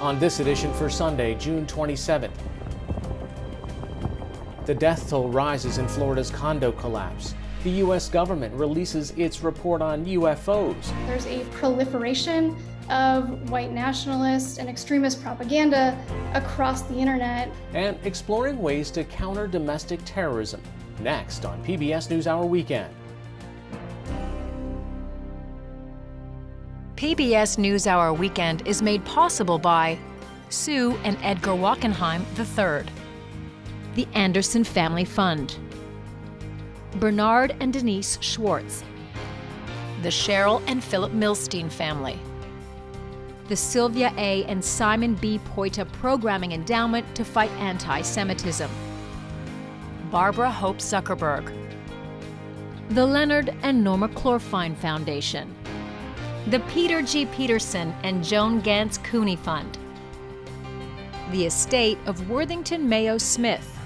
on this edition for Sunday, June 27th. The death toll rises in Florida's condo collapse. The U.S. government releases its report on UFOs. There's a proliferation of white nationalist and extremist propaganda across the internet. And exploring ways to counter domestic terrorism. Next on PBS NewsHour Weekend. PBS NewsHour Weekend is made possible by Sue and Edgar Wachenheim III, the Anderson Family Fund, Bernard and Denise Schwartz, the Cheryl and Philip Milstein family, the Sylvia A. and Simon B. Poita Programming Endowment to Fight Anti-Semitism, Barbara Hope Zuckerberg, the Leonard and Norma Clorfine Foundation, the Peter G. Peterson and Joan Gantz Cooney Fund, the estate of Worthington Mayo Smith.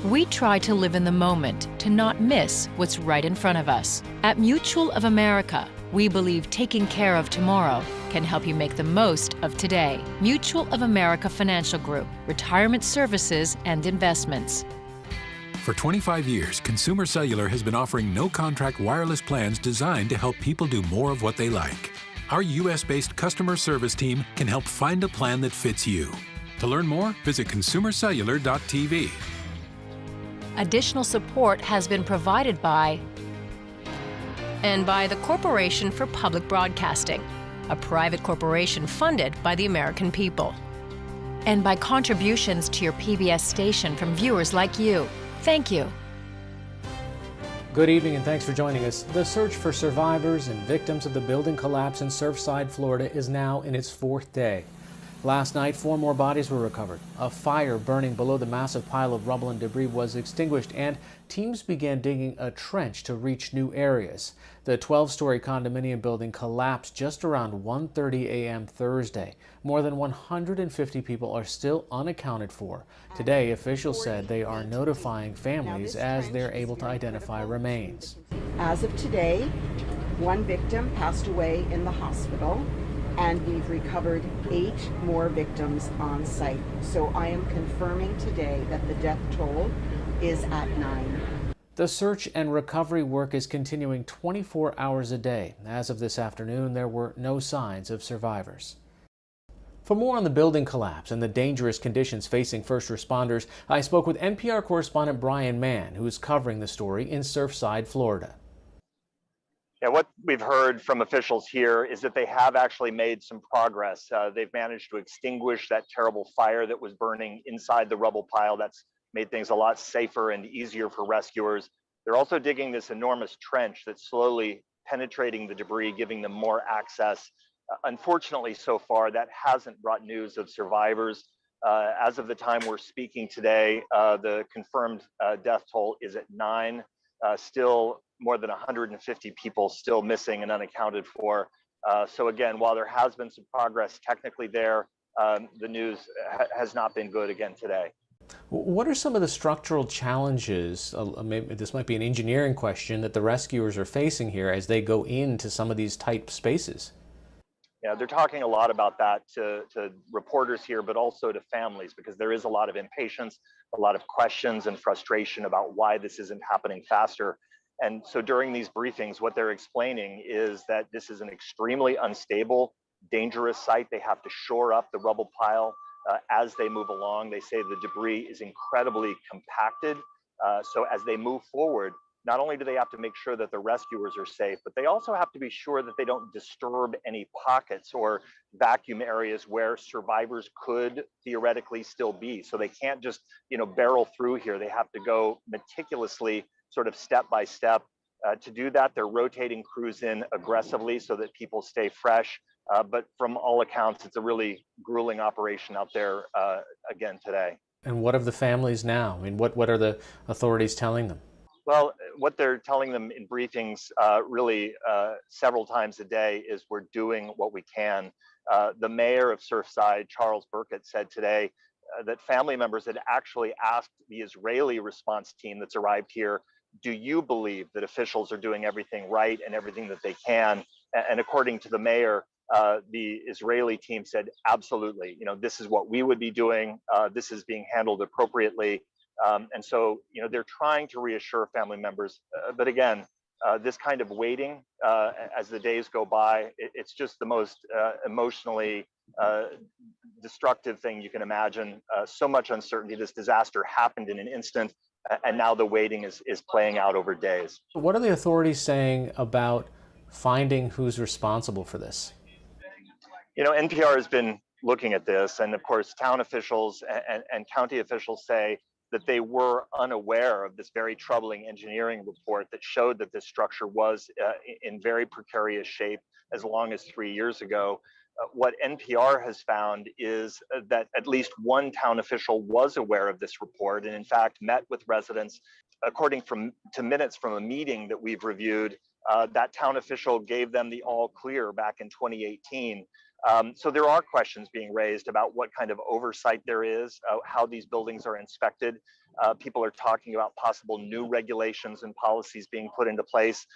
We try to live in the moment, to not miss what's right in front of us. At Mutual of America, we believe taking care of tomorrow can help you make the most of today. Mutual of America Financial Group, retirement services and investments. For 25 years, Consumer Cellular has been offering no-contract wireless plans designed to help people do more of what they like. Our U.S.-based customer service team can help find a plan that fits you. To learn more, visit consumercellular.tv. Additional support has been provided by and by the Corporation for Public Broadcasting, a private corporation funded by the American people, and by contributions to your PBS station from viewers like you. Thank you. Good evening and thanks for joining us. The search for survivors and victims of the building collapse in Surfside, Florida is now in its fourth day. Last night, 4 more bodies were recovered. A fire burning below the massive pile of rubble and debris was extinguished, and teams began digging a trench to reach new areas. The 12-story condominium building collapsed just around 1:30 a.m. Thursday. More than 150 people are still unaccounted for. Today, officials said they are notifying families as they're able to identify remains. As of today, 1 victim passed away in the hospital, and we've recovered 8 more victims on site. So I am confirming today that the death toll is at 9. The search and recovery work is continuing 24 hours a day. As of this afternoon, there were no signs of survivors. For more on the building collapse and the dangerous conditions facing first responders, I spoke with NPR correspondent Brian Mann, who is covering the story in Surfside, Florida. Yeah, what we've heard from officials here is that they have actually made some progress. They've managed to extinguish that terrible fire that was burning inside the rubble pile. That's made things a lot safer and easier for rescuers. They're also digging this enormous trench that's slowly penetrating the debris, giving them more access. Unfortunately, so far, that hasn't brought news of survivors. As of the time we're speaking today, the confirmed death toll is at 9. Still more than 150 people still missing and unaccounted for. So again, while there has been some progress technically there, the news has not been good again today. What are some of the structural challenges, maybe this might be an engineering question, that the rescuers are facing here as they go into some of these tight spaces? Yeah, they're talking a lot about that to reporters here, but also to families, because there is a lot of impatience, a lot of questions and frustration about why this isn't happening faster. And so during these briefings, what they're explaining is that this is an extremely unstable, dangerous site. They have to shore up the rubble pile as they move along. They say the debris is incredibly compacted. So as they move forward, not only do they have to make sure that the rescuers are safe, but they also have to be sure that they don't disturb any pockets or vacuum areas where survivors could theoretically still be. So they can't just, barrel through here. They have to go meticulously, sort of step by step. To do that, they're rotating crews in aggressively so that people stay fresh. But from all accounts, it's a really grueling operation out there again today. And what of the families now? I mean, what are the authorities telling them? Well, what they're telling them in briefings really several times a day is we're doing what we can. The mayor of Surfside, Charles Burkett, said today that family members had actually asked the Israeli response team that's arrived here, do you believe that officials are doing everything right and everything that they can? And according to the mayor, the Israeli team said, absolutely, this is what we would be doing. This is being handled appropriately. And so, they're trying to reassure family members. But again, this kind of waiting as the days go by, it's just the most emotionally destructive thing you can imagine. So much uncertainty. This disaster happened in an instant, and now the waiting is playing out over days. What are the authorities saying about finding who's responsible for this? NPR has been looking at this, and of course, town officials and county officials say that they were unaware of this very troubling engineering report that showed that this structure was in very precarious shape as long as 3 years ago. What NPR has found is that at least one town official was aware of this report and in fact met with residents. According to minutes from a meeting that we've reviewed, that town official gave them the all clear back in 2018. So there are questions being raised about what kind of oversight there is, how these buildings are inspected. People are talking about possible new regulations and policies being put into place.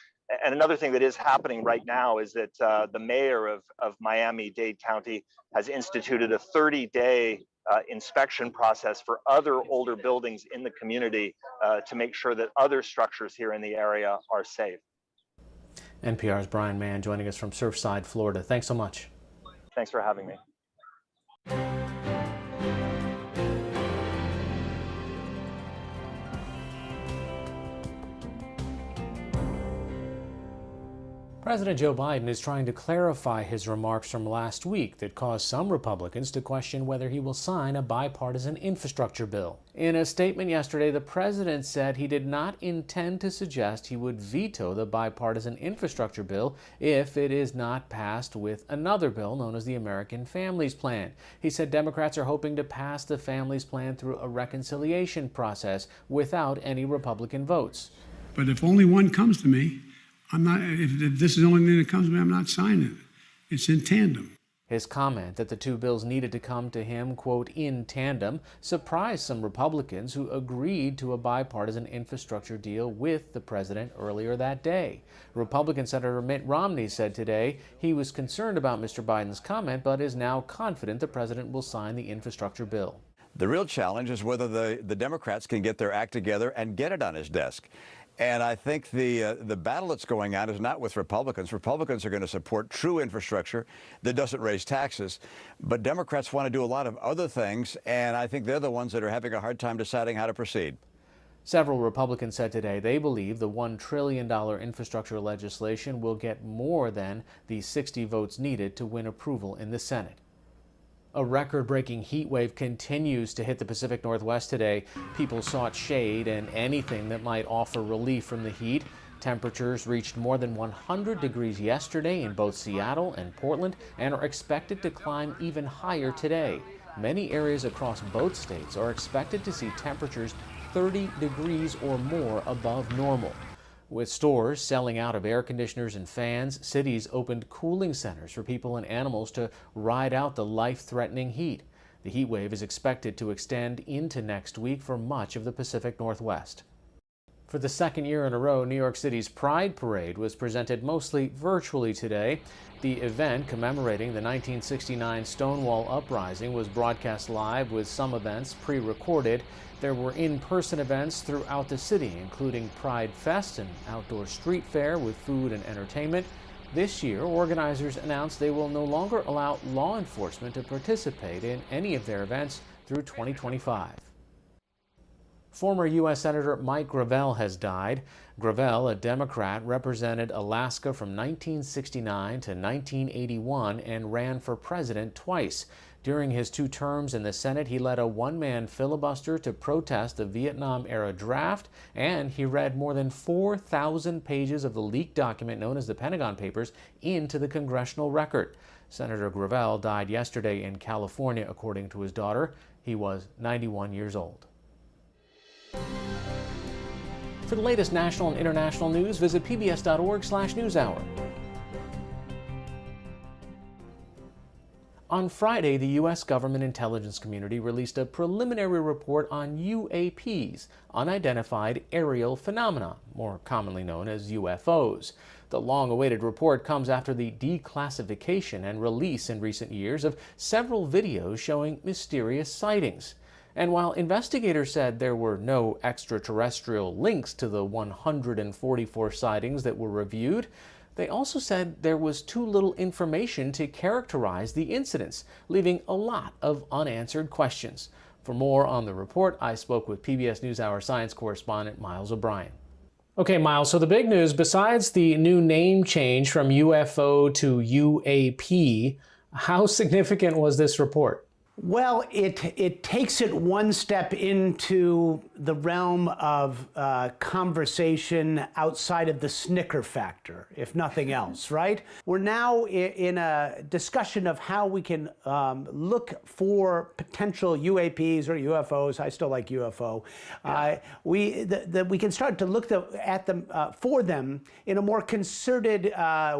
And another thing that is happening right now is that the mayor of Miami-Dade County has instituted a 30-day inspection process for other older buildings in the community to make sure that other structures here in the area are safe. NPR's Brian Mann joining us from Surfside, Florida. Thanks so much. Thanks for having me. President Joe Biden is trying to clarify his remarks from last week that caused some Republicans to question whether he will sign a bipartisan infrastructure bill. In a statement yesterday, the president said he did not intend to suggest he would veto the bipartisan infrastructure bill if it is not passed with another bill known as the American Families Plan. He said Democrats are hoping to pass the Families Plan through a reconciliation process without any Republican votes. But if only one comes to me, I'm not, if this is the only thing that comes to me, I'm not signing it. It's in tandem. His comment that the two bills needed to come to him, quote, in tandem, surprised some Republicans who agreed to a bipartisan infrastructure deal with the president earlier that day. Republican Senator Mitt Romney said today he was concerned about Mr. Biden's comment, but is now confident the president will sign the infrastructure bill. The real challenge is whether the Democrats can get their act together and get it on his desk. And I think the battle that's going on is not with Republicans. Republicans are going to support true infrastructure that doesn't raise taxes. But Democrats want to do a lot of other things, and I think they're the ones that are having a hard time deciding how to proceed. Several Republicans said today they believe the $1 trillion infrastructure legislation will get more than the 60 votes needed to win approval in the Senate. A record-breaking heat wave continues to hit the Pacific Northwest today. People sought shade and anything that might offer relief from the heat. Temperatures reached more than 100 degrees yesterday in both Seattle and Portland and are expected to climb even higher today. Many areas across both states are expected to see temperatures 30 degrees or more above normal. With stores selling out of air conditioners and fans, cities opened cooling centers for people and animals to ride out the life-threatening heat. The heat wave is expected to extend into next week for much of the Pacific Northwest. For the second year in a row, New York City's Pride Parade was presented mostly virtually today. The event commemorating the 1969 Stonewall Uprising was broadcast live with some events pre-recorded. There were in-person events throughout the city, including Pride Fest, an outdoor street fair with food and entertainment. This year, organizers announced they will no longer allow law enforcement to participate in any of their events through 2025. Former U.S. Senator Mike Gravel has died. Gravel, a Democrat, represented Alaska from 1969 to 1981 and ran for president twice. During his 2 terms in the Senate, he led a one-man filibuster to protest the Vietnam-era draft, and he read more than 4,000 pages of the leaked document known as the Pentagon Papers into the congressional record. Senator Gravel died yesterday in California, according to his daughter. He was 91 years old. For the latest national and international news, visit pbs.org/newshour. On Friday, the U.S. government intelligence community released a preliminary report on UAPs, unidentified aerial phenomena, more commonly known as UFOs. The long-awaited report comes after the declassification and release in recent years of several videos showing mysterious sightings. And while investigators said there were no extraterrestrial links to the 144 sightings that were reviewed, they also said there was too little information to characterize the incidents, leaving a lot of unanswered questions. For more on the report, I spoke with PBS NewsHour science correspondent Miles O'Brien. Okay, Miles, so the big news, besides the new name change from UFO to UAP, how significant was this report? Well, it takes it one step into the realm of conversation outside of the snicker factor, if nothing else, right? We're now in a discussion of how we can look for potential UAPs or UFOs. I still like UFO. Yeah. We can start to look at them for them in a more concerted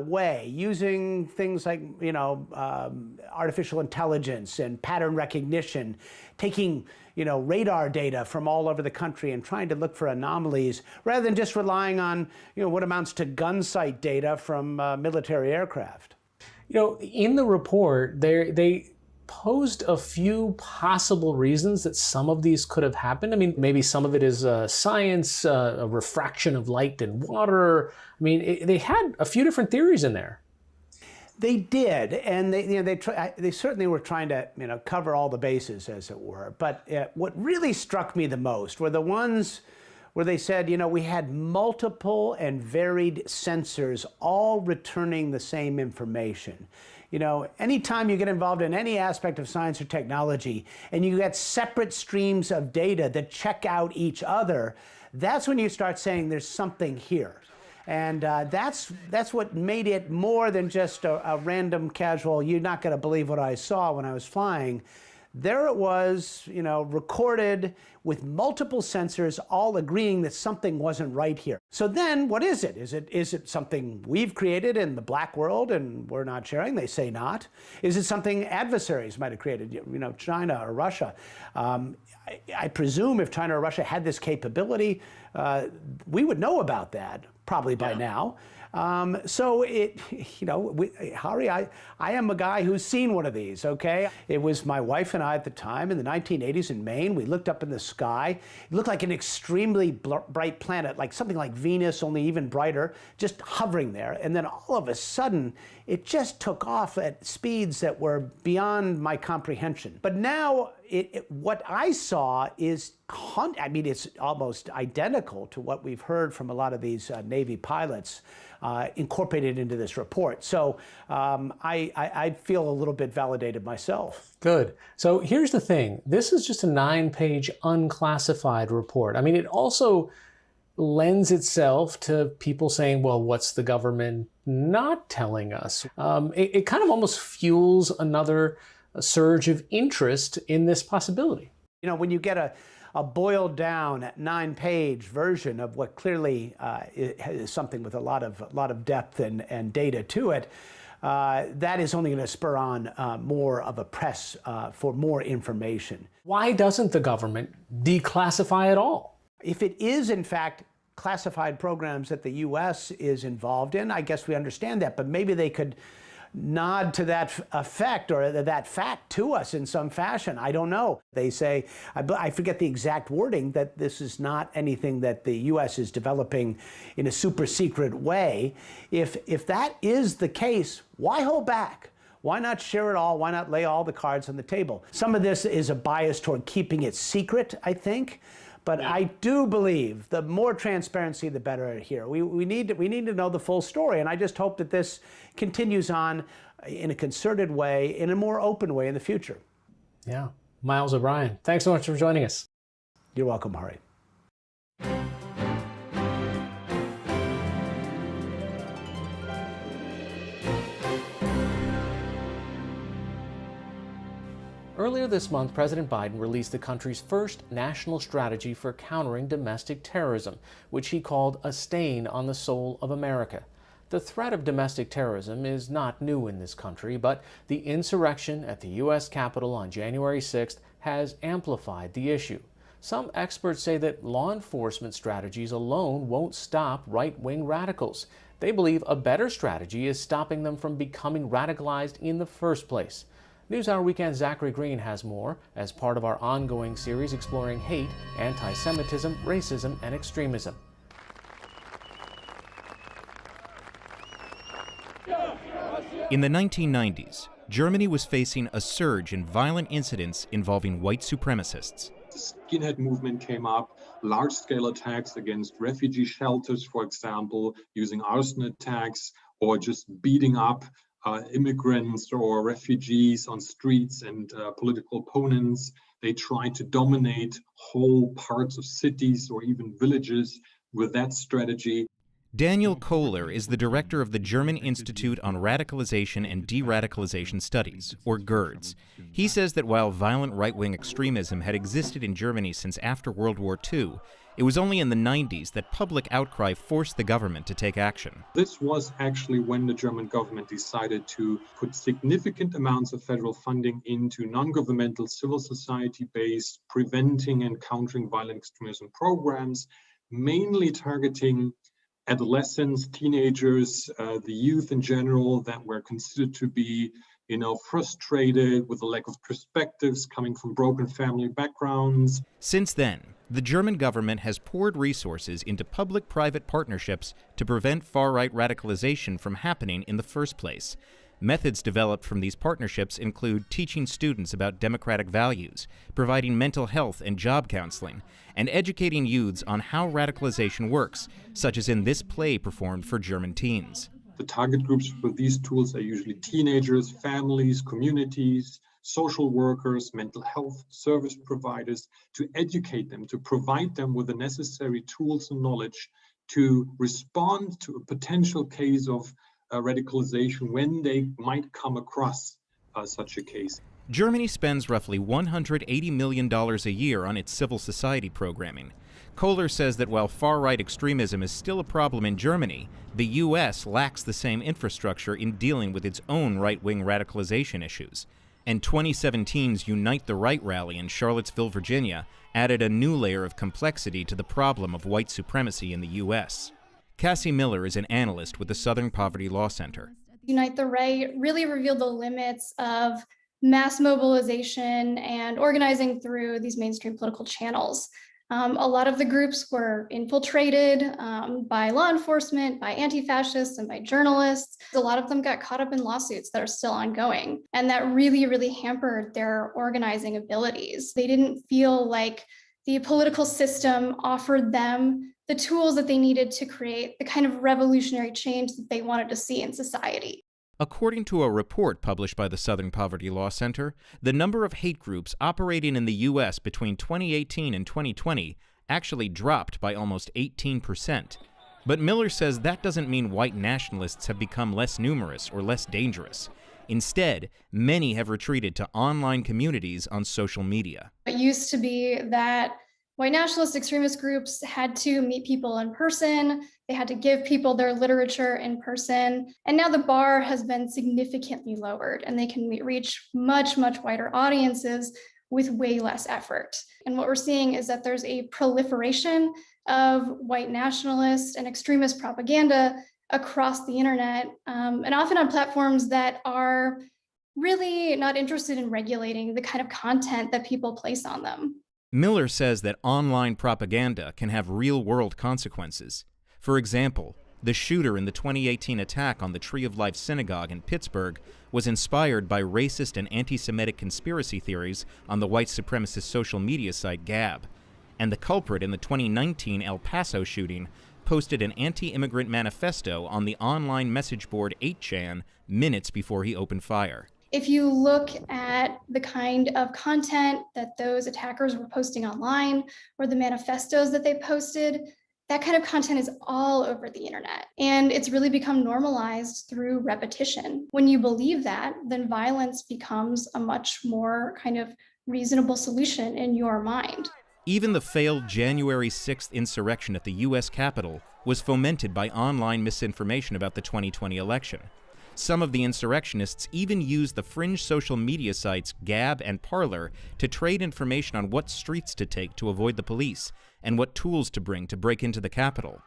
way, using things like artificial intelligence and pattern recognition, taking radar data from all over the country and trying to look for anomalies rather than just relying on what amounts to gun sight data from military aircraft. In the report, they posed a few possible reasons that some of these could have happened. I mean, maybe some of it is science, a refraction of light in water. I mean, they had a few different theories in there. They did, and they certainly were trying to cover all the bases, as it were. But what really struck me the most were the ones where they said, we had multiple and varied sensors all returning the same information. Anytime you get involved in any aspect of science or technology and you get separate streams of data that check out each other, that's when you start saying there's something here. And that's what made it more than just a random casual, you're not going to believe what I saw when I was flying. There it was, recorded with multiple sensors all agreeing that something wasn't right here. So then what is it? Is it something we've created in the black world and we're not sharing? They say not. Is it something adversaries might have created, China or Russia? I presume if China or Russia had this capability, we would know about that probably by now. So Hari, I am a guy who's seen one of these, okay? It was my wife and I at the time in the 1980s in Maine. We looked up in the sky. It looked like an extremely bright planet, like something like Venus, only even brighter, just hovering there. And then all of a sudden, it just took off at speeds that were beyond my comprehension. But now, what I saw is, it's almost identical to what we've heard from a lot of these Navy pilots incorporated into this report. So I feel a little bit validated myself. Good. So here's the thing. This is just a 9-page unclassified report. I mean, it also lends itself to people saying, well, what's the government not telling us? It kind of almost fuels another surge of interest in this possibility. When you get a boiled down 9-page version of what clearly is something with a lot of depth and data to it, that is only going to spur on more of a press for more information. Why doesn't the government declassify it all? If it is, in fact, classified programs that the U.S. is involved in, I guess we understand that, but maybe they could nod to that effect or that fact to us in some fashion. I don't know. They say, I forget the exact wording, that this is not anything that the U.S. is developing in a super secret way. If that is the case, why hold back? Why not share it all? Why not lay all the cards on the table? Some of this is a bias toward keeping it secret, I think. But I do believe the more transparency, the better here. We need to know the full story. And I just hope that this continues on in a concerted way, in a more open way in the future. Yeah. Miles O'Brien, thanks so much for joining us. You're welcome, Hari. Earlier this month, President Biden released the country's first national strategy for countering domestic terrorism, which he called a stain on the soul of America. The threat of domestic terrorism is not new in this country, but the insurrection at the U.S. Capitol on January 6th has amplified the issue. Some experts say that law enforcement strategies alone won't stop right-wing radicals. They believe a better strategy is stopping them from becoming radicalized in the first place. NewsHour Weekend's Zachary Green has more as part of our ongoing series exploring hate, anti-Semitism, racism, and extremism. In the 1990s, Germany was facing a surge in violent incidents involving white supremacists. The skinhead movement came up, large-scale attacks against refugee shelters, for example, using arson attacks, or just beating up immigrants or refugees on streets and political opponents. They tried to dominate whole parts of cities or even villages with that strategy. Daniel Kohler is the director of the German Institute on Radicalization and De-Radicalization Studies, or GERDS. He says that while violent right-wing extremism had existed in Germany since after World War II, it was only in the 90s that public outcry forced the government to take action. This was actually when the German government decided to put significant amounts of federal funding into non-governmental civil society-based preventing and countering violent extremism programs, mainly targeting adolescents, teenagers, the youth in general that were considered to be, frustrated with a lack of perspectives coming from broken family backgrounds. Since then, the German government has poured resources into public-private partnerships to prevent far-right radicalization from happening in the first place. Methods developed from these partnerships include teaching students about democratic values, providing mental health and job counseling, and educating youths on how radicalization works, such as in this play performed for German teens. The target groups for these tools are usually teenagers, families, communities, social workers, mental health service providers, to educate them, to provide them with the necessary tools and knowledge to respond to a potential case of radicalization when they might come across such a case. Germany spends roughly $180 million a year on its civil society programming. Kohler says that while far-right extremism is still a problem in Germany, the U.S. lacks the same infrastructure in dealing with its own right-wing radicalization issues. And 2017's Unite the Right rally in Charlottesville, Virginia, added a new layer of complexity to the problem of white supremacy in the U.S. Cassie Miller is an analyst with the Southern Poverty Law Center. Unite the Right really revealed the limits of mass mobilization and organizing through these mainstream political channels. A lot of the groups were infiltrated by law enforcement, by anti-fascists, and by journalists. A lot of them got caught up in lawsuits that are still ongoing, and that really, really hampered their organizing abilities. They didn't feel like the political system offered them the tools that they needed to create the kind of revolutionary change that they wanted to see in society. According to a report published by the Southern Poverty Law Center, the number of hate groups operating in the U.S. between 2018 and 2020 actually dropped by almost 18%. But Miller says that doesn't mean white nationalists have become less numerous or less dangerous. Instead, many have retreated to online communities on social media. It used to be that white nationalist extremist groups had to meet people in person, they had to give people their literature in person, and now the bar has been significantly lowered, and they can reach much, much wider audiences with way less effort. And what we're seeing is that there's a proliferation of white nationalist and extremist propaganda across the internet, and often on platforms that are really not interested in regulating the kind of content that people place on them. Miller says that online propaganda can have real-world consequences. For example, the shooter in the 2018 attack on the Tree of Life Synagogue in Pittsburgh was inspired by racist and anti-Semitic conspiracy theories on the white supremacist social media site Gab. And the culprit in the 2019 El Paso shooting posted an anti-immigrant manifesto on the online message board 8chan minutes before he opened fire. If you look at the kind of content that those attackers were posting online or the manifestos that they posted, that kind of content is all over the internet. And it's really become normalized through repetition. When you believe that, then violence becomes a much more kind of reasonable solution in your mind. Even the failed January 6th insurrection at the U.S. Capitol was fomented by online misinformation about the 2020 election. Some of the insurrectionists even used the fringe social media sites Gab and Parler to trade information on what streets to take to avoid the police and what tools to bring to break into the Capitol.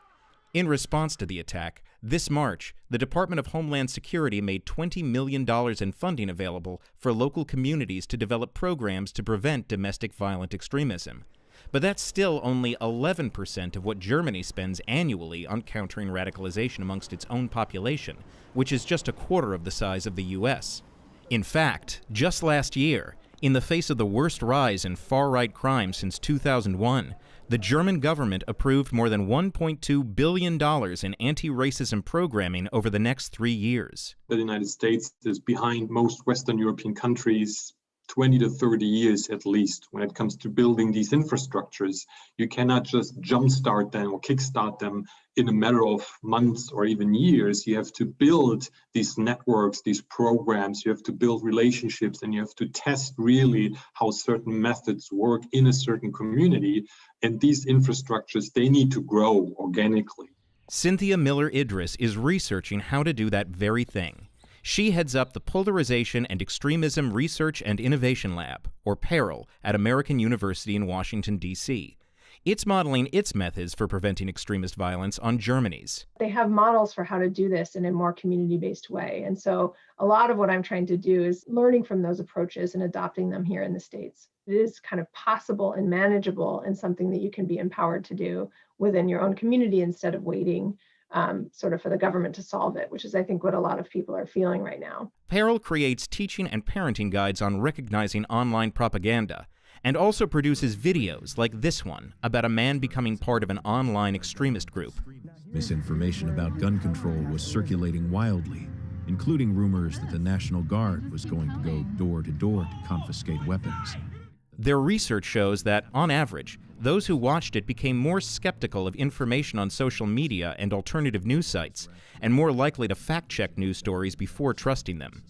In response to the attack, this March, the Department of Homeland Security made $20 million in funding available for local communities to develop programs to prevent domestic violent extremism. But that's still only 11% of what Germany spends annually on countering radicalization amongst its own population, which is just a quarter of the size of the U.S. In fact, just last year, in the face of the worst rise in far-right crime since 2001, the German government approved more than $1.2 billion in anti-racism programming over the next 3 years. The United States is behind most Western European countries 20 to 30 years at least when it comes to building these infrastructures. You cannot just jumpstart them or kickstart them in a matter of months or even years. You have to build these networks, these programs, you have to build relationships, and you have to test really how certain methods work in a certain community. And these infrastructures, they need to grow organically. Cynthia Miller-Idriss is researching how to do that very thing. She heads up the Polarization and Extremism Research and Innovation Lab, or PERIL, at American University in Washington, D.C. It's modeling its methods for preventing extremist violence on Germany's. They have models for how to do this in a more community-based way. And so a lot of what I'm trying to do is learning from those approaches and adopting them here in the States. It is kind of possible and manageable and something that you can be empowered to do within your own community instead of waiting sort of for the government to solve it, which is, I think, what a lot of people are feeling right now. PERIL creates teaching and parenting guides on recognizing online propaganda, and also produces videos like this one about a man becoming part of an online extremist group. Misinformation about gun control was circulating wildly, including rumors that the National Guard was going to go door to door to confiscate weapons. Their research shows that, on average, those who watched it became more skeptical of information on social media and alternative news sites, and more likely to fact-check news stories before trusting them.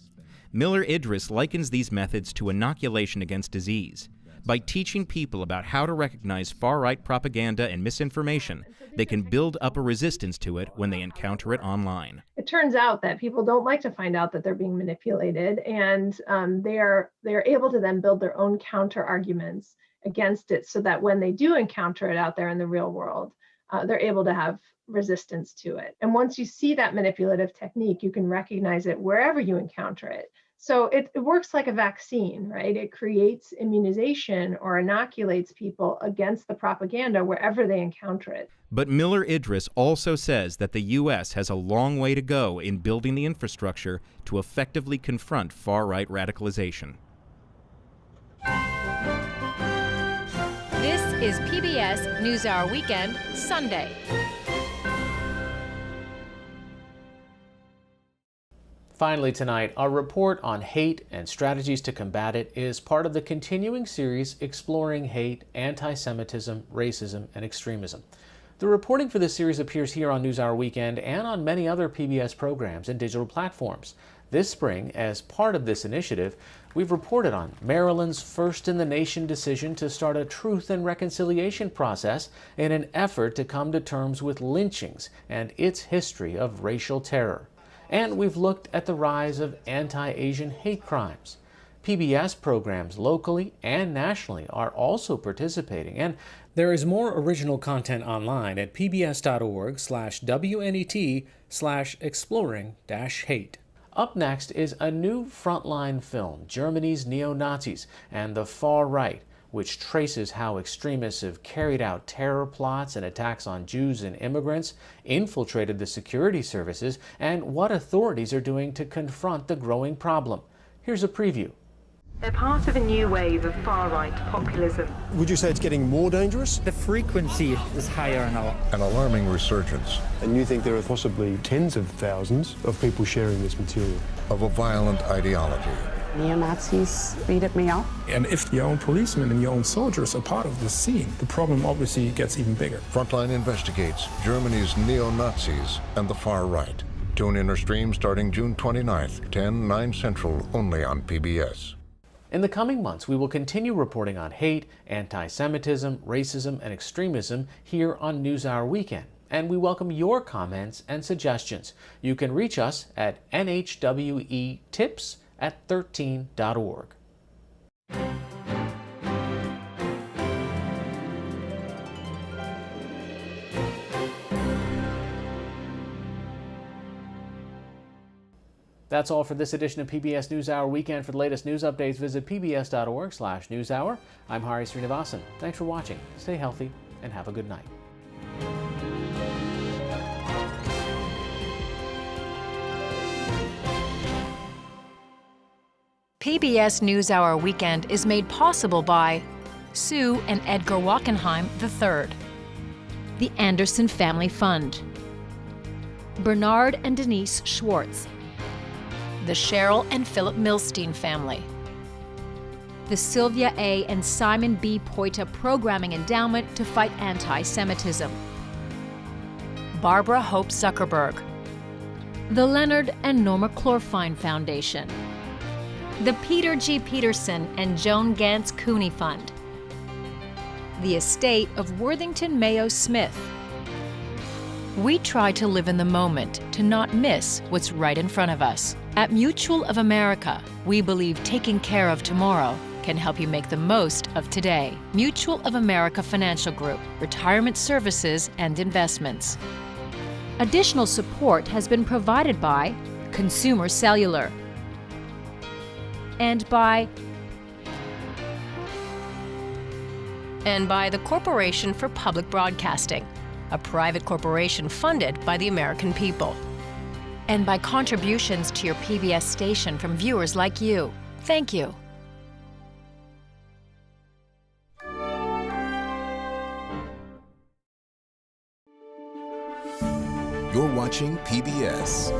Miller-Idriss likens these methods to inoculation against disease. By teaching people about how to recognize far-right propaganda and misinformation, they can build up a resistance to it when they encounter it online. It turns out that people don't like to find out that they're being manipulated, and they are able to then build their own counter arguments against it so that when they do encounter it out there in the real world, they're able to have resistance to it. And once you see that manipulative technique, you can recognize it wherever you encounter it. So it works like a vaccine, right? It creates immunization or inoculates people against the propaganda wherever they encounter it. But Miller-Idriss also says that the U.S. has a long way to go in building the infrastructure to effectively confront far-right radicalization. This is PBS NewsHour Weekend, Sunday. Finally tonight, our report on hate and strategies to combat it is part of the continuing series exploring hate, anti-Semitism, racism, and extremism. The reporting for this series appears here on NewsHour Weekend and on many other PBS programs and digital platforms. This spring, as part of this initiative, we've reported on Maryland's first-in-the-nation decision to start a truth and reconciliation process in an effort to come to terms with lynchings and its history of racial terror. And we've looked at the rise of anti-Asian hate crimes. PBS programs locally and nationally are also participating, and there is more original content online at pbs.org/WNET/exploring-hate. Up next is a new frontline film, Germany's Neo-Nazis and the Far Right, which traces how extremists have carried out terror plots and attacks on Jews and immigrants, infiltrated the security services, and what authorities are doing to confront the growing problem. Here's a preview. They're part of a new wave of far-right populism. Would you say it's getting more dangerous? The frequency is higher now. An alarming resurgence. And you think there are possibly tens of thousands of people sharing this material? Of a violent ideology. Neo-Nazis beat me up. And if your own policemen and your own soldiers are part of this scene, the problem obviously gets even bigger. Frontline investigates Germany's neo-Nazis and the far right. Tune in or stream starting June 29th, 9 Central, only on PBS. In the coming months, we will continue reporting on hate, anti-Semitism, racism, and extremism here on NewsHour Weekend. And we welcome your comments and suggestions. You can reach us at nhwetips@13.org. That's all for this edition of PBS NewsHour Weekend. For the latest news updates, visit pbs.org/newshour. I'm Hari Srinivasan. Thanks for watching. Stay healthy and have a good night. PBS NewsHour Weekend is made possible by Sue and Edgar Wachenheim III, the Anderson Family Fund, Bernard and Denise Schwartz, the Cheryl and Philip Milstein family, the Sylvia A. and Simon B. Poita Programming Endowment to Fight Anti-Semitism, Barbara Hope Zuckerberg, the Leonard and Norma Clorfine Foundation, the Peter G. Peterson and Joan Gantz Cooney Fund, the estate of Worthington Mayo Smith. We try to live in the moment, to not miss what's right in front of us. At Mutual of America, we believe taking care of tomorrow can help you make the most of today. Mutual of America Financial Group, retirement services and investments. Additional support has been provided by Consumer Cellular and by the Corporation for Public Broadcasting, a private corporation funded by the American people, and by contributions to your PBS station from viewers like you. Thank you. You're watching PBS.